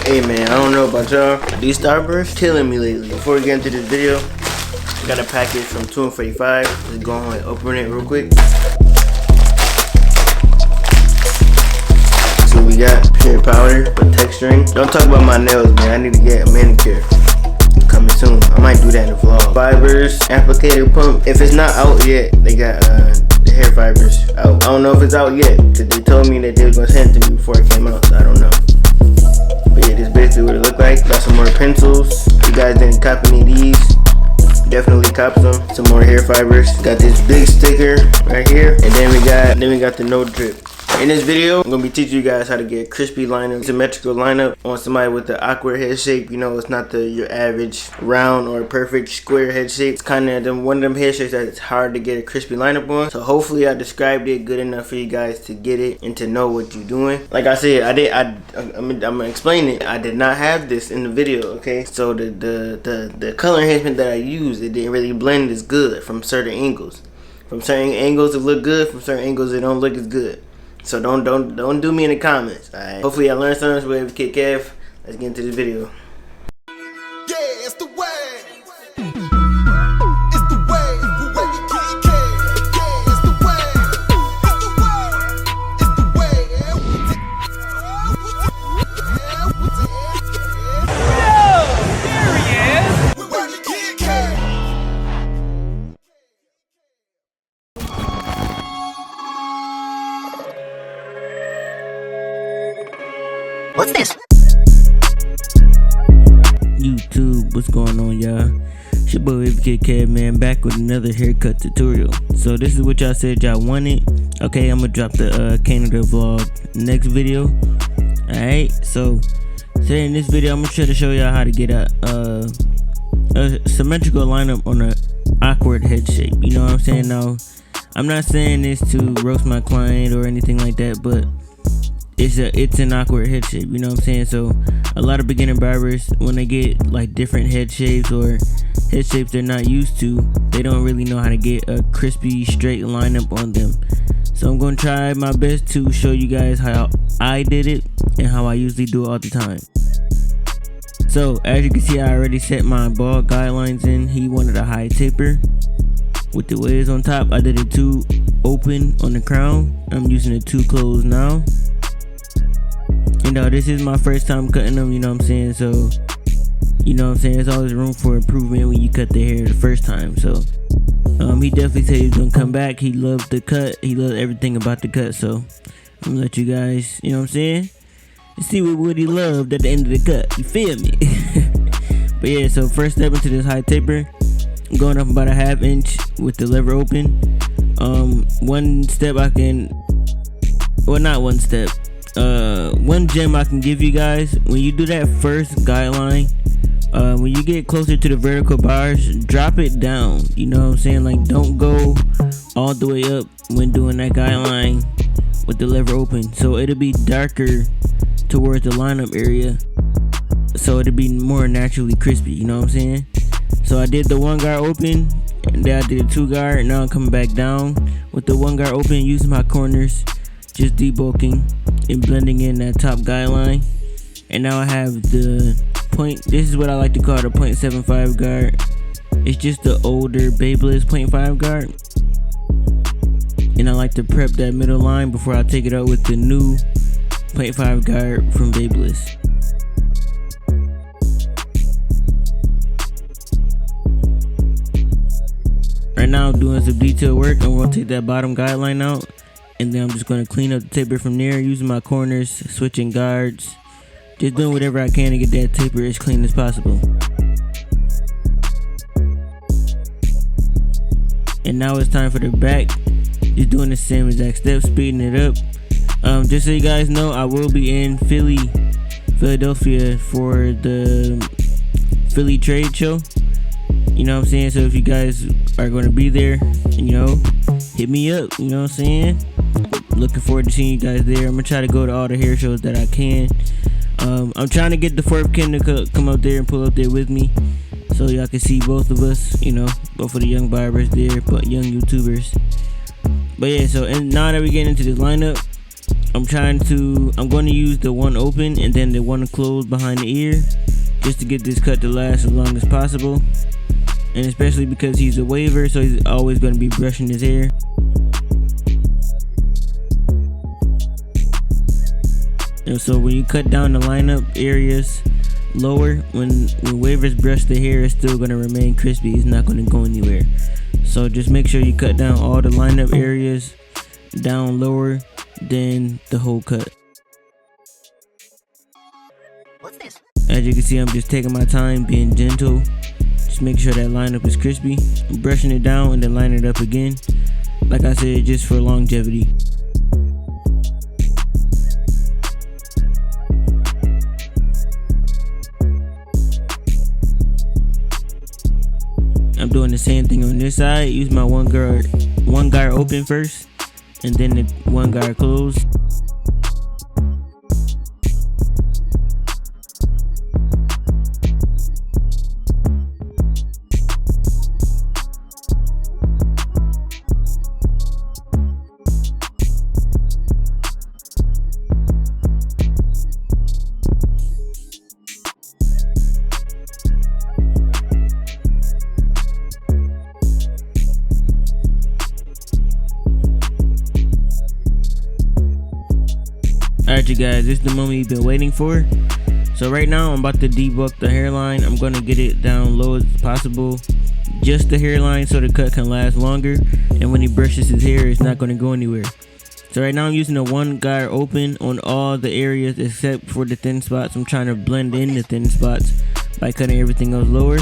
Hey man, I don't know about y'all. These Starbursts killing me lately. Before we get into this video, I got a package from 245. Let's go on and open it real quick. So we got hair powder for texturing. Don't talk about my nails, man. I need to get a manicure. Coming soon. I might do that in the vlog. Fibers, applicator pump. If it's not out yet, they got the hair fibers out. I don't know if it's out yet, because they told me that they was gonna send it to me before it came out, so I don't know. But yeah, this is basically what it looked like. Got some more pencils. If you guys didn't copy any of these, definitely cop some more hair fibers. Got this big sticker right here, and then we got the no drip. In this video, I'm gonna be teaching you guys how to get a crispy lineup, symmetrical lineup on somebody with the awkward head shape. You know, it's not your average round or perfect square head shape. It's kind of one of them head shapes that it's hard to get a crispy lineup on. So hopefully I described it good enough for you guys to get it and to know what you're doing. Like I said, I'm gonna explain it. I did not have this in the video, okay? So the color enhancement that I used, it didn't really blend as good from certain angles. From certain angles it look good, from certain angles it don't look as good. So don't do me in the comments, alright? Hopefully I learned something with Wavykid Kev. Let's get into this video. Yeah, it's the way. It's the way. Wavykid Kev. Yeah, it's the way. It's the way. It's the way. Oh, there he is. Wavykid Kev. What's this? YouTube, what's going on, y'all? It's your boy Wavykid Kev, man, back with another haircut tutorial. So this is what y'all said y'all wanted. Okay, I'm gonna drop the Canada vlog next video. Alright, so today in this video I'm gonna try to show y'all how to get a symmetrical lineup on a awkward head shape. You know what I'm saying? Now, I'm not saying this to roast my client or anything like that, but it's an awkward head shape, you know what I'm saying? So a lot of beginner barbers, when they get like different head shapes or head shapes they're not used to, they don't really know how to get a crispy straight lineup on them. So I'm going to try my best to show you guys how I did it and how I usually do it all the time. So as you can see, I already set my bald guidelines in. He wanted a high taper with the waves on top. I did it 2 open on the crown. I'm using it 2 closed now. You know, this is my first time cutting them, you know what I'm saying? So, you know what I'm saying? There's always room for improvement when you cut the hair the first time. So, he definitely said he's gonna come back. He loved the cut. He loved everything about the cut. So, I'm gonna let you guys, you know what I'm saying? See what he loved at the end of the cut. You feel me? But yeah, so first step into this high taper. I'm going up about a 1/2 inch with the lever open. One step I can, well, not one step. One gem I can give you guys: when you do that first guideline, when you get closer to the vertical bars, drop it down. You know what I'm saying? Like, don't go all the way up when doing that guideline with the lever open. So it'll be darker towards the lineup area, so it'll be more naturally crispy. You know what I'm saying? So I did the 1 guard open, and then I did a 2 guard. Now I'm coming back down with the 1 guard open, using my corners, just debulking and blending in that top guideline. And now I have the point, this is what I like to call the 0.75 guard. It's just the older Babyliss 0.5 guard, and I like to prep that middle line before I take it out with the new 0.5 guard from Babyliss. Right now I'm doing some detail work. I'm going to take that bottom guideline out, and then I'm just going to clean up the taper from there, using my corners, switching guards, just doing whatever I can to get that taper as clean as possible. And now it's time for the back. Just doing the same exact steps, speeding it up. Just so you guys know, I will be in Philadelphia for the Philly trade show. You know what I'm saying? So if you guys are going to be there, you know, hit me up. You know what I'm saying? Looking forward to seeing you guys there. I'm gonna try to go to all the hair shows that I can. I'm trying to get the 4th kid to come up there and pull up there with me, so y'all can see both of us, you know, both of the young barbers there, but young YouTubers. But yeah, so and now that we get into this lineup, I'm going to use the one open and then the one closed behind the ear, just to get this cut to last as long as possible. And especially because he's a waver, so he's always going to be brushing his hair. And so when you cut down the lineup areas lower, when wavers brush the hair, it's still going to remain crispy. It's not going to go anywhere. So just make sure you cut down all the lineup areas down lower than the whole cut. What's this? As you can see, I'm just taking my time, being gentle. Just make sure that lineup is crispy. I'm brushing it down and then line it up again. Like I said, just for longevity. I'm doing the same thing on this side. Use my one guard open first, and then the one guard closed. Alright you guys, this is the moment you've been waiting for. So right now I'm about to debug the hairline. I'm going to get it down low as possible, just the hairline, so the cut can last longer, and when he brushes his hair, it's not going to go anywhere. So right now I'm using a one guard open on all the areas except for the thin spots. I'm trying to blend in the thin spots by cutting everything else lower.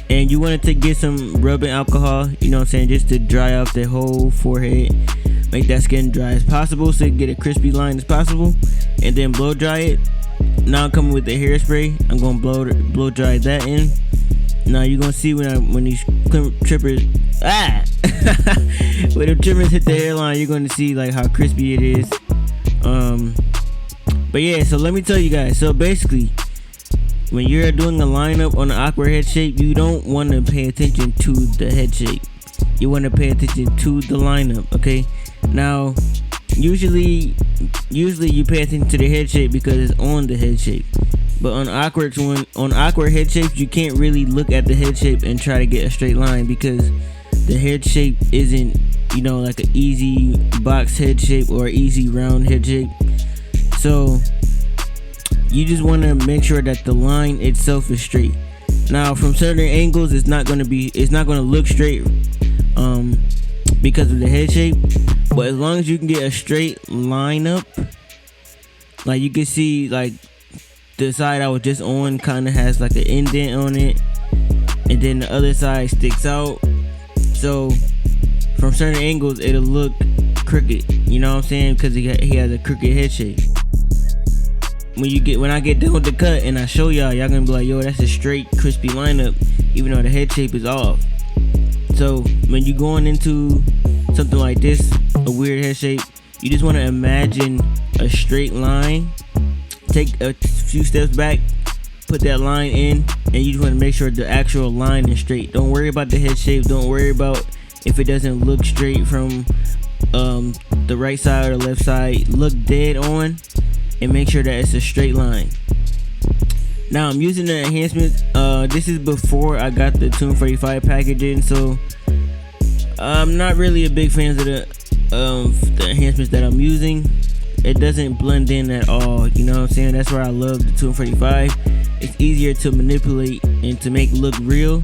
And you want to get some rubbing alcohol, you know what I'm saying, just to dry off the whole forehead. Make that skin dry as possible so you get a crispy line as possible, and then blow dry it. Now I'm coming with the hairspray. I'm gonna blow dry that in. Now you're gonna see when these trimmers when the trimmers hit the hairline, you're gonna see like how crispy it is. But yeah, so let me tell you guys. So basically, when you're doing a lineup on an awkward head shape, you don't want to pay attention to the head shape. You want to pay attention to the lineup, okay? Now, usually you pay attention to the head shape because it's on the head shape. But on awkward head shapes, you can't really look at the head shape and try to get a straight line because the head shape isn't, you know, like an easy box head shape or easy round head shape. So you just want to make sure that the line itself is straight. Now, from certain angles, it's not going to look straight because of the head shape. But as long as you can get a straight line up, like you can see, like the side I was just on kind of has like an indent on it, and then the other side sticks out. So from certain angles, it'll look crooked. You know what I'm saying? Because he has a crooked head shape. When I get done with the cut and I show y'all gonna be like, yo, that's a straight crispy lineup, even though the head shape is off. So when you're going into something like this, a weird head shape, you just want to imagine a straight line. Take a few steps back, put that line in, and you just want to make sure the actual line is straight. Don't worry about the head shape. Don't worry about if it doesn't look straight from the right side or the left side. Look dead on and make sure that it's a straight line. Now I'm using the enhancements. This is before I got the Tune 45 package in, so I'm not really a big fan of the enhancements that I'm using. It doesn't blend in at all, you know what I'm saying? That's why I love the Tune 45. It's easier to manipulate and to make look real.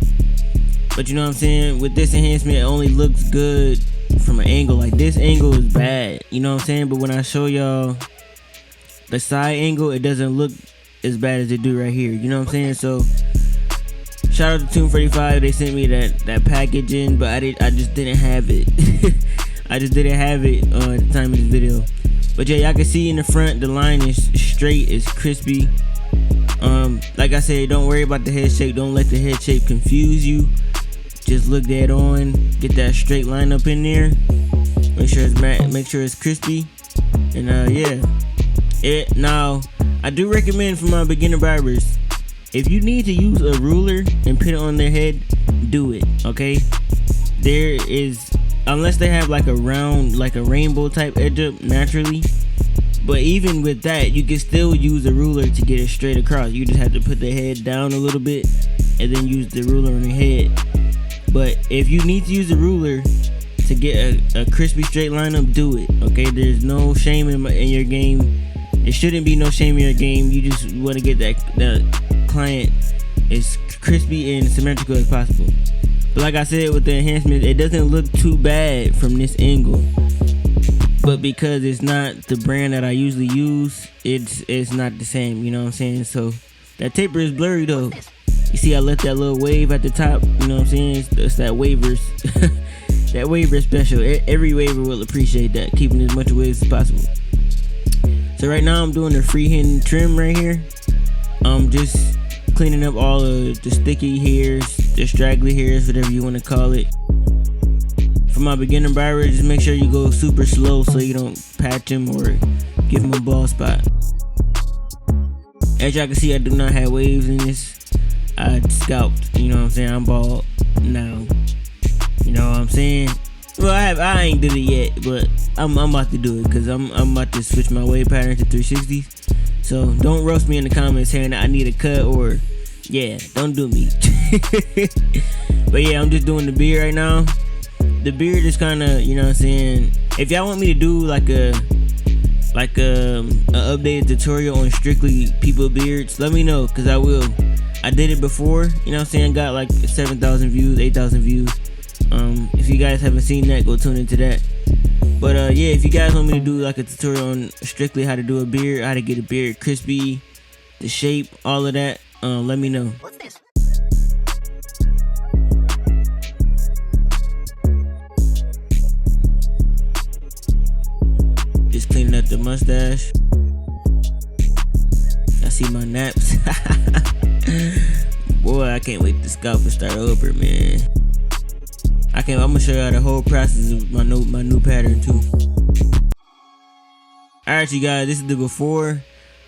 But you know what I'm saying? With this enhancement, it only looks good from an angle. Like this angle is bad, you know what I'm saying? But when I show y'all the side angle, it doesn't look as bad as it do right here, you know what I'm saying? So shout out to Tune 45. They sent me that package in, but I just didn't have it. I just didn't have it at the time of this video. But yeah, y'all can see in the front the line is straight, it's crispy. Like I said, don't worry about the head shape. Don't let the head shape confuse you. Just look dead on, get that straight line up in there. Make sure it's crispy, and yeah. Now I do recommend for my beginner barbers, if you need to use a ruler and put it on their head, do it, okay? There is, unless they have like a round, like a rainbow type edge up naturally, But even with that, you can still use a ruler to get it straight across. You just have to put the head down a little bit and then use the ruler on the head. But if you need to use a ruler to get a crispy straight lineup, do it. Okay, there's no shame in your game. There shouldn't be no shame in your game. You just want to get that client as crispy and symmetrical as possible. But like I said, with the enhancement, it doesn't look too bad from this angle. But because it's not the brand that I usually use, it's not the same, you know what I'm saying? So that taper is blurry though. You see I left that little wave at the top, you know what I'm saying? It's that waivers, that waiver special. Every waiver will appreciate that, keeping as much waves as possible. So right now I'm doing a freehand trim right here. I'm just cleaning up all of the sticky hairs, the straggly hairs, whatever you want to call it. For my beginner barber, just make sure you go super slow so you don't patch him or give him a bald spot. As y'all can see, I do not have waves in this. I scalped, you know what I'm saying? I'm bald now. You know what I'm saying? Well, I ain't did it yet, but I'm about to do it because I'm about to switch my wave pattern to 360s. So don't roast me in the comments saying that I need a cut or, yeah, don't do me. But yeah, I'm just doing the beard right now. The beard is kind of, you know what I'm saying, if y'all want me to do like a updated tutorial on strictly people beards, let me know, because I will. I did it before, you know what I'm saying, got like 7,000 views, 8,000 views. If you guys haven't seen that, go tune into that. But yeah, if you guys want me to do like a tutorial on strictly how to do a beard, how to get a beard crispy, the shape, all of that, let me know. What's this? Just cleaning up the mustache. I see my naps. Boy, I can't wait to scalp and start over, man. I'm gonna show y'all the whole process of my new pattern too. Alright, you guys, this is the before.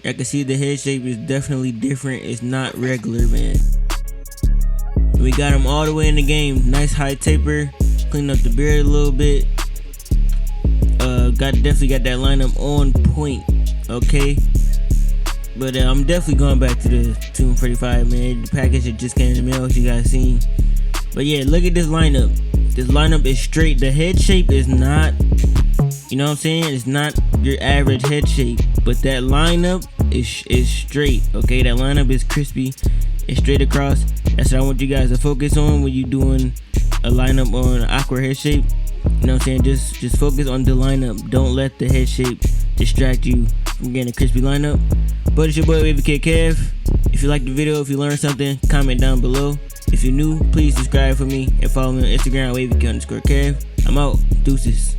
Y'all can see the head shape is definitely different. It's not regular, man. We got him all the way in the game. Nice high taper. Clean up the beard a little bit. Definitely got that lineup on point. Okay. But I'm definitely going back to the 245, man. The package that just came in the mail, as you guys seen. But yeah, look at this lineup. This lineup is straight. The head shape is not, you know what I'm saying? It's not your average head shape. But that lineup is straight. Okay, that lineup is crispy. It's straight across. That's what I want you guys to focus on when you're doing a lineup on an awkward head shape. You know what I'm saying? Just focus on the lineup. Don't let the head shape distract you from getting a crispy lineup. But it's your boy Wavykid Kev. If you liked the video, if you learned something, comment down below. If you're new, please subscribe for me and follow me on Instagram, Wavykid_Kev. I'm out. Deuces.